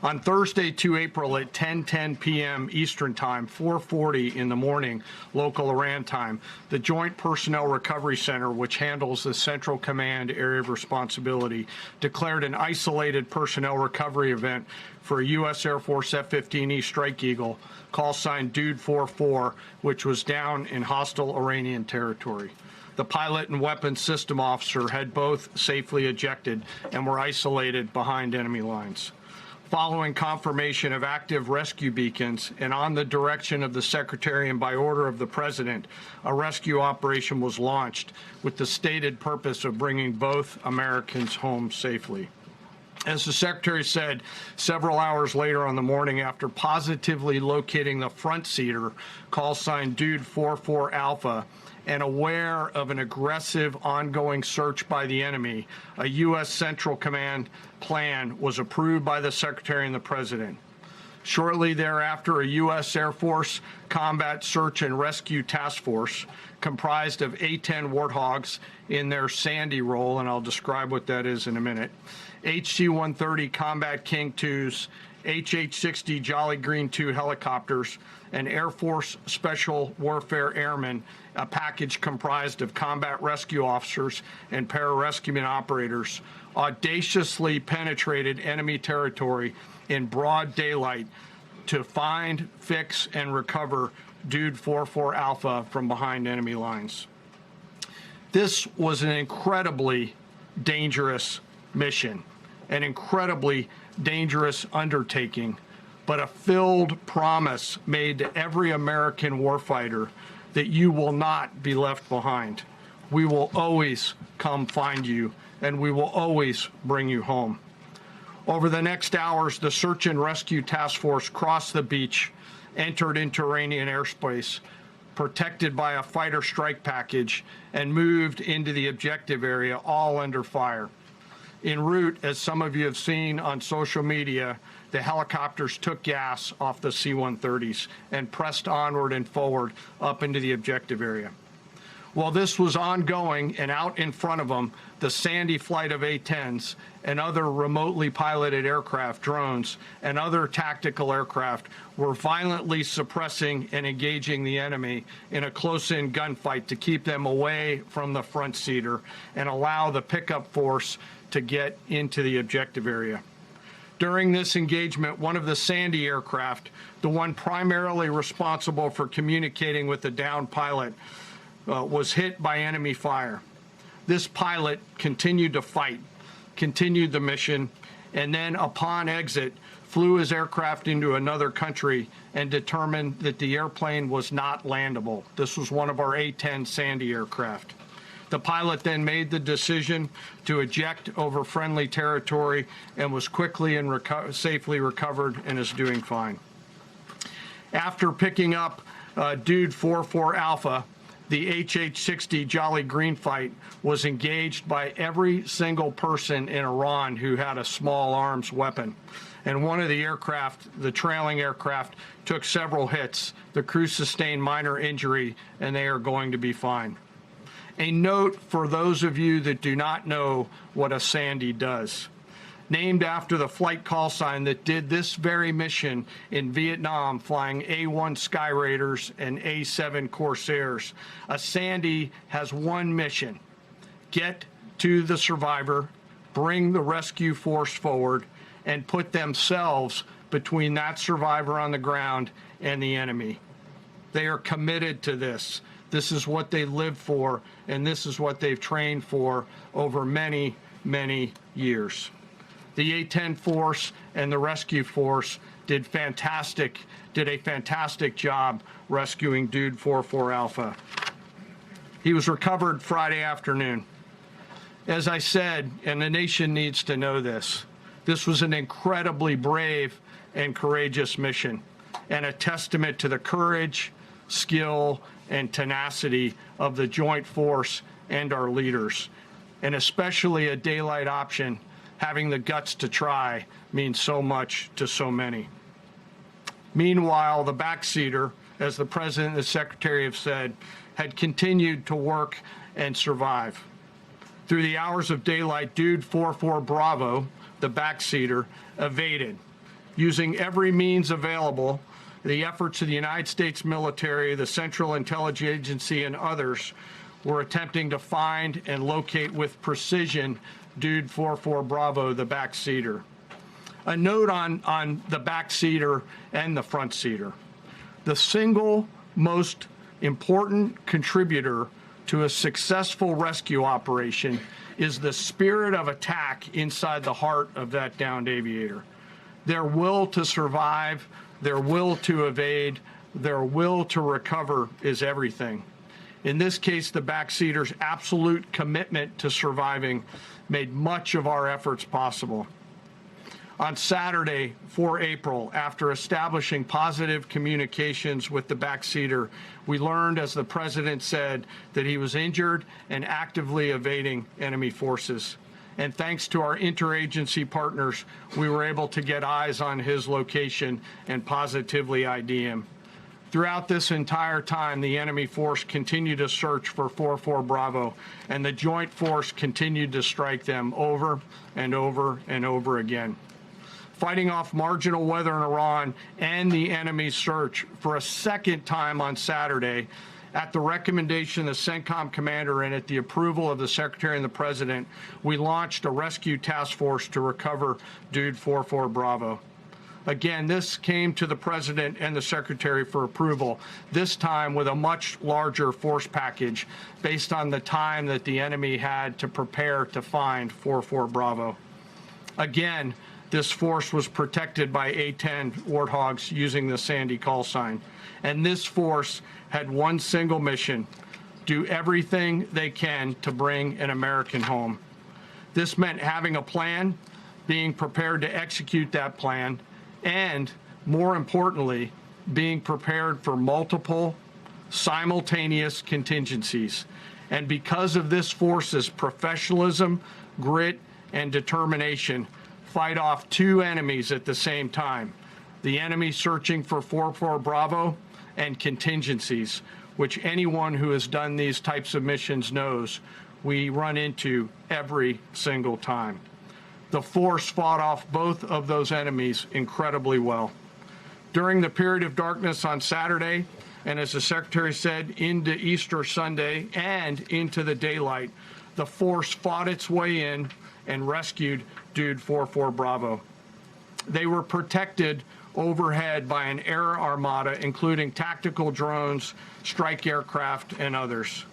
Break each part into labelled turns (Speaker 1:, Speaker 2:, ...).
Speaker 1: On Thursday, 2 April at 10:10 p.m. Eastern Time, 4:40 in the morning, local Iran time, the Joint Personnel Recovery Center, which handles the Central Command area of responsibility, declared an isolated personnel recovery event for a U.S. Air Force F-15E Strike Eagle, call sign Dude 44, which was down in hostile Iranian territory. The pilot and weapons system officer had both safely ejected and were isolated behind enemy lines. Following confirmation of active rescue beacons and on the direction of the Secretary and by order of the President, a rescue operation was launched with the stated purpose of bringing both Americans home safely. As the Secretary said several hours later on the morning, after positively locating the front seater, call sign Dude 44 Alpha, and aware of an aggressive ongoing search by the enemy, a U.S. Central Command plan was approved by the Secretary and the President. Shortly thereafter, a U.S. Air Force Combat Search and Rescue Task Force comprised of A-10 Warthogs in their Sandy role, and I'll describe what that is in a minute, HC-130 Combat King IIs, HH-60 Jolly Green II helicopters, and Air Force Special Warfare Airmen, a package comprised of combat rescue officers and pararescueman operators, audaciously penetrated enemy territory in broad daylight to find, fix, and recover Dude 44 Alpha from behind enemy lines. This was an incredibly dangerous mission, an incredibly dangerous undertaking, but a filled promise made to every American warfighter that you will not be left behind. We will always come find you, and we will always bring you home. Over the next hours, the Search and Rescue Task Force crossed the beach, entered into Iranian airspace, protected by a fighter strike package, and moved into the objective area, all under fire. En route, as some of you have seen on social media, the helicopters took gas off the C-130s and pressed onward and forward up into the objective area. While this was ongoing and out in front of them, the Sandy flight of A-10s and other remotely piloted aircraft, drones, and other tactical aircraft were violently suppressing and engaging the enemy in a close-in gunfight to keep them away from the front seater and allow the pickup force to get into the objective area. During this engagement, one of the Sandy aircraft, the one primarily responsible for communicating with the downed pilot, was hit by enemy fire. This pilot continued to fight, continued the mission, and then upon exit, flew his aircraft into another country and determined that the airplane was not landable. This was one of our A-10 Sandy aircraft. The pilot then made the decision to eject over friendly territory and was quickly and safely recovered and is doing fine. After picking up Dude 44 Alpha, the HH-60 Jolly Green fight was engaged by every single person in Iran who had a small arms weapon. And one of the aircraft, the trailing aircraft, took several hits. The crew sustained minor injury, and they are going to be fine. A note for those of you that do not know what a Sandy does. Named after the flight call sign that did this very mission in Vietnam, flying A-1 Sky Raiders and A-7 Corsairs, a Sandy has one mission: get to the survivor, bring the rescue force forward, and put themselves between that survivor on the ground and the enemy. They are committed to this. This is what they live for, and this is what they've trained for over many, many years. The A-10 force and the rescue force did a fantastic job rescuing Dude 44 Alpha. He was recovered Friday afternoon. As I said, and the nation needs to know this, this was an incredibly brave and courageous mission, and a testament to the courage, skill, and tenacity of the joint force and our leaders, and especially a daylight option. Having the guts to try means so much to so many. Meanwhile, the backseater, as the President and the Secretary have said, had continued to work and survive. Through the hours of daylight, Dude 44 Bravo, the backseater, evaded. Using every means available, the efforts of the United States military, the Central Intelligence Agency, and others were attempting to find and locate with precision Dude 44 Bravo, the backseater. A note on the backseater and the front seater. The single most important contributor to a successful rescue operation is the spirit of attack inside the heart of that downed aviator. Their will to survive, their will to evade, their will to recover is everything. In this case, the backseater's absolute commitment to surviving made much of our efforts possible. On Saturday, 4 April, after establishing positive communications with the backseater, we learned, as the president said, that he was injured and actively evading enemy forces. And thanks to our interagency partners, we were able to get eyes on his location and positively ID him. Throughout this entire time, the enemy force continued to search for 44 Bravo, and the joint force continued to strike them over and over and over again. Fighting off marginal weather in Iran and the enemy's search for a second time on Saturday, at the recommendation of the CENTCOM commander and at the approval of the Secretary and the President, we launched a rescue task force to recover Dude 44 Bravo. Again, this came to the President and the Secretary for approval, this time with a much larger force package based on the time that the enemy had to prepare to find 44 Bravo. Again, this force was protected by A-10 Warthogs using the Sandy call sign. And this force had one single mission: do everything they can to bring an American home. This meant having a plan, being prepared to execute that plan, and, more importantly, being prepared for multiple, simultaneous contingencies. And because of this force's professionalism, grit, and determination, fight off two enemies at the same time: the enemy searching for 44 Bravo and contingencies, which anyone who has done these types of missions knows we run into every single time. The force fought off both of those enemies incredibly well. During the period of darkness on Saturday, and as the Secretary said, into Easter Sunday and into the daylight, the force fought its way in and rescued Dude 44 Bravo. They were protected overhead by an air armada, including tactical drones, strike aircraft, and others.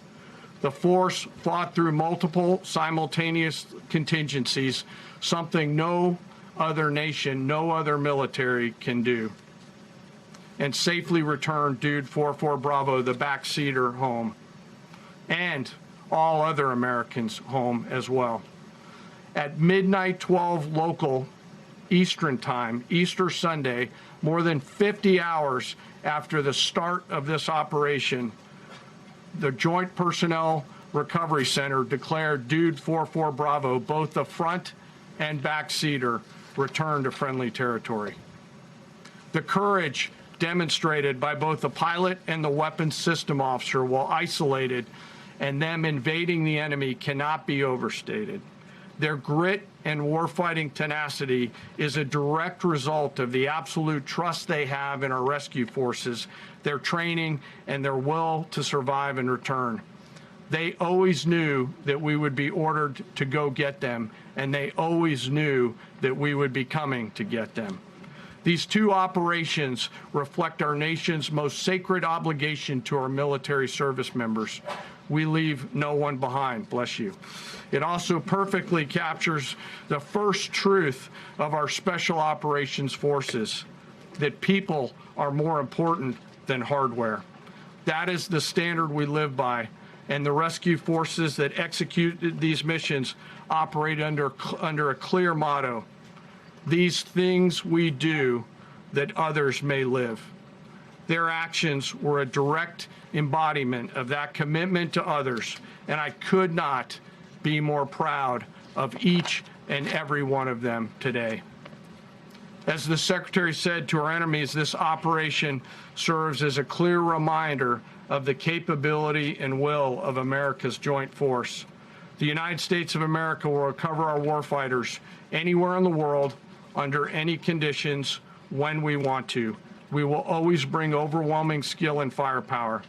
Speaker 1: The force fought through multiple simultaneous contingencies, something no other nation, no other military can do, and safely returned Dude 44 Bravo, the backseater, home, and all other Americans home as well. At midnight 12 local Eastern time, Easter Sunday, more than 50 hours after the start of this operation, the Joint Personnel Recovery Center declared Dude 44 Bravo, both the front and back seater, returned to friendly territory. The courage demonstrated by both the pilot and the weapons system officer while isolated and them invading the enemy cannot be overstated. Their grit and warfighting tenacity is a direct result of the absolute trust they have in our rescue forces, their training, and their will to survive and return. They always knew that we would be ordered to go get them, and they always knew that we would be coming to get them. These two operations reflect our nation's most sacred obligation to our military service members. We leave no one behind, bless you. It also perfectly captures the first truth of our special operations forces, that people are more important than hardware. That is the standard we live by, and the rescue forces that execute these missions operate under a clear motto: these things we do that others may live. Their actions were a direct embodiment of that commitment to others, and I could not be more proud of each and every one of them today. As the Secretary said to our enemies, this operation serves as a clear reminder of the capability and will of America's joint force. The United States of America will recover our warfighters anywhere in the world, under any conditions, when we want to. We will always bring overwhelming skill and firepower.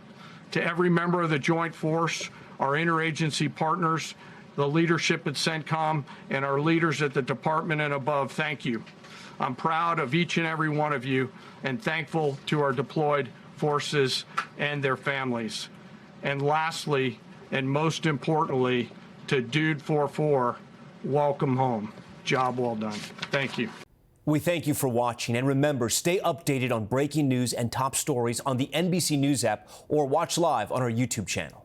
Speaker 1: To every member of the Joint Force, our interagency partners, the leadership at CENTCOM, and our leaders at the department and above, thank you. I'm proud of each and every one of you and thankful to our deployed forces and their families. And lastly, and most importantly, to Dude 44, welcome home. Job well done. Thank you.
Speaker 2: We thank you for watching, and remember, stay updated on breaking news and top stories on the NBC News app or watch live on our YouTube channel.